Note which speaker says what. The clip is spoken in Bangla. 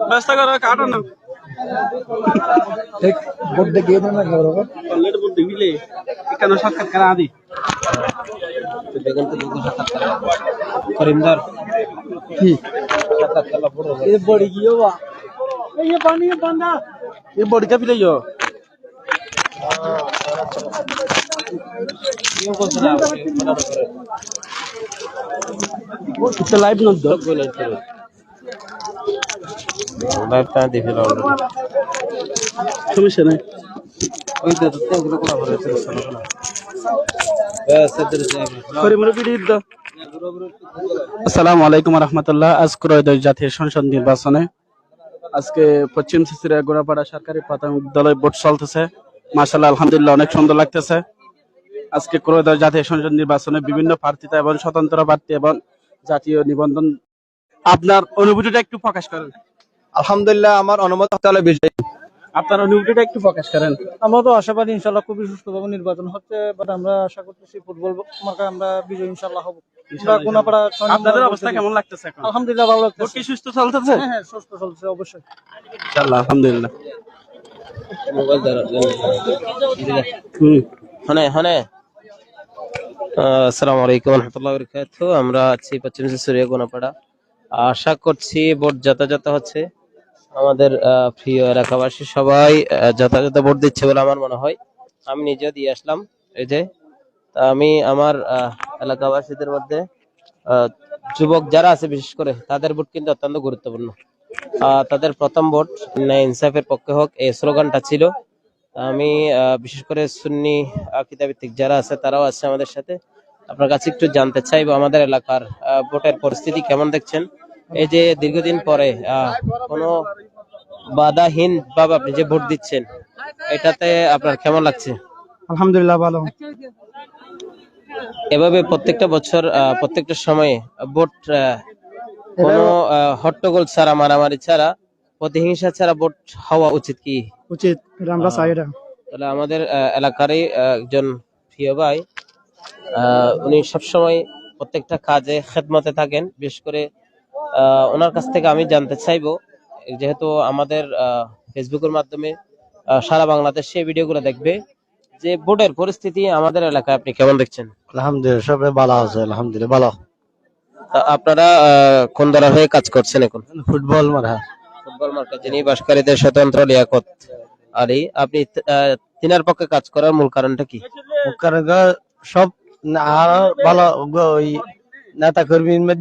Speaker 1: ব্যস্ত করো কাটো না
Speaker 2: ঠিক বুদ্ধি গিয়ে না খবর
Speaker 1: অলরেডি বুদ্ধি মিলে কেন সাক্ষাৎকার আদি
Speaker 3: বেগম তো দুটো সাক্ষাৎকার করিমদার
Speaker 2: কি
Speaker 3: সাক্ষাৎকার বড়
Speaker 2: এ বড়ি গিয়ে বা ये पानी बंदा
Speaker 1: ये बड़ी का पिले यो
Speaker 3: ये बोल रहा है
Speaker 1: এটা লাইভ না তো
Speaker 3: লাইভটা দেখে নাও
Speaker 1: সমস্যা নাই
Speaker 3: ওই তো তেগুলো কোলা করে চলছে না বাস এদের জায়গা
Speaker 1: করে মরে ভিডিও দাও আসসালামু আলাইকুম ওয়া রাহমাতুল্লাহ। আজ ত্রয়োদশ জাতীয় সংসদ নির্বাচনে আজকে পশ্চিম সিসিরা গোড়াপাড়া সরকারি প্রাথমিক বিদ্যালয়ে ভোট চলতেছে। মাশাআল্লাহ আলহামদুলিল্লাহ অনেক সুন্দর লাগতেছে। আজকে ত্রয়োদশ জাতীয় সংসদ নির্বাচনে বিভিন্ন প্রার্থীতা এবং স্বতন্ত্র প্রার্থী এবং জাতীয় নিবন্ধন, আপনার অনুভূতিটা একটু প্রকাশ করেন।
Speaker 2: আলহামদুলিল্লাহ আমার অনুমতি তাহলে বিজয়
Speaker 1: আপনার অনুভূতিটা একটু প্রকাশ করেন।
Speaker 4: আমরা তো আশাবাদী ইনশাআল্লাহ খুবই সুষ্ঠুভাবে নির্বাচন হচ্ছে, বাট আমরা আশা করতেছি ফুটবল মার্কায় আমরা বিজয় ইনশাআল্লাহ হব।
Speaker 1: আপনাদের অবস্থা কেমন লাগতেছে এখন?
Speaker 4: আলহামদুলিল্লাহ ভালো
Speaker 1: ভোট
Speaker 4: লাগতেছে।
Speaker 1: কি সুস্থ চলতেছে?
Speaker 4: হ্যাঁ সুস্থ চলছে অবশ্যই
Speaker 1: ইনশাআল্লাহ আলহামদুলিল্লাহ।
Speaker 3: মোবাইল দ্বারা হনে হনে আসসালামু আলাইকুম ওয়া রাহমাতুল্লাহি ওয়া বারাকাতুহু। আমরা আছি পশ্চিম সিসুরিয়া গোনাপাড়া। আশা করছি ভোট যথাযথ হচ্ছে। আমাদের প্রিয় এলাকাবাসী সবাই যথাযথ ভোট দিচ্ছে বলে আমার মনে হয়। আমি নিজেও দিয়ে আসলাম। এই যে আমি আমার এলাকাবাসীদের মধ্যে যুবক যারা আছে বিশেষ করে তাদের ভোট কিন্তু অত্যন্ত গুরুত্বপূর্ণ। তাদের প্রথম ভোট ন্যায় ইনসাফের পক্ষে হোক এই স্লোগানটা ছিল। আমি বিশেষ করে সুন্নি আকীদা ভিত্তিক যারা আছে তারাও আছে আমাদের সাথে। আপনার কাছে একটু জানতে চাইবো আমাদের এলাকার ভোটের পরিস্থিতি কেমন দেখছেন। এই যে দীর্ঘদিন পরে কোনো বাধাহীন ভাবে আপনি যে ভোট দিচ্ছেন এটাতে আপনার কেমন লাগছে?
Speaker 4: আলহামদুলিল্লাহ ভালো।
Speaker 3: এভাবে প্রত্যেকটা বছর প্রত্যেকটা সময়ে ভোট কোনো হট্টগোল ছাড়া, মারামারি ছাড়া, প্রতিহিংসা ছাড়া ভোট হওয়া উচিত কি?
Speaker 4: উচিত, আমরা চাই এটা।
Speaker 3: তাহলে আমাদের এলাকারই একজন প্রিয় ভাই, উনি সবসময় প্রত্যেকটা কাজে খেদমতে থাকেন। বিশেষ করে ওনার কাছ থেকে আমি জানতে চাইবো, যেহেতু আমাদের ফেসবুকের মাধ্যমে সারা বাংলাদেশ এই ভিডিওগুলো দেখবে, যে ভোটের পরিস্থিতি আমাদের এলাকায় আপনি কেমন দেখছেন?
Speaker 2: আলহামদুলিল্লাহ সবাই ভালো আছে, আলহামদুলিল্লাহ ভালো।
Speaker 3: আপনারা কোন দলের হয়ে কাজ করছেন এখন?
Speaker 2: ফুটবল মারা
Speaker 3: ফুটবল মার্কা যিনি বাসকারীদের স্বতন্ত্র লিয়াকত আলী, আপনি তিনার পক্ষে কাজ করার মূল কারণটা কি?
Speaker 2: সব আর ভালো ওই নেতা কর্মীর মধ্যে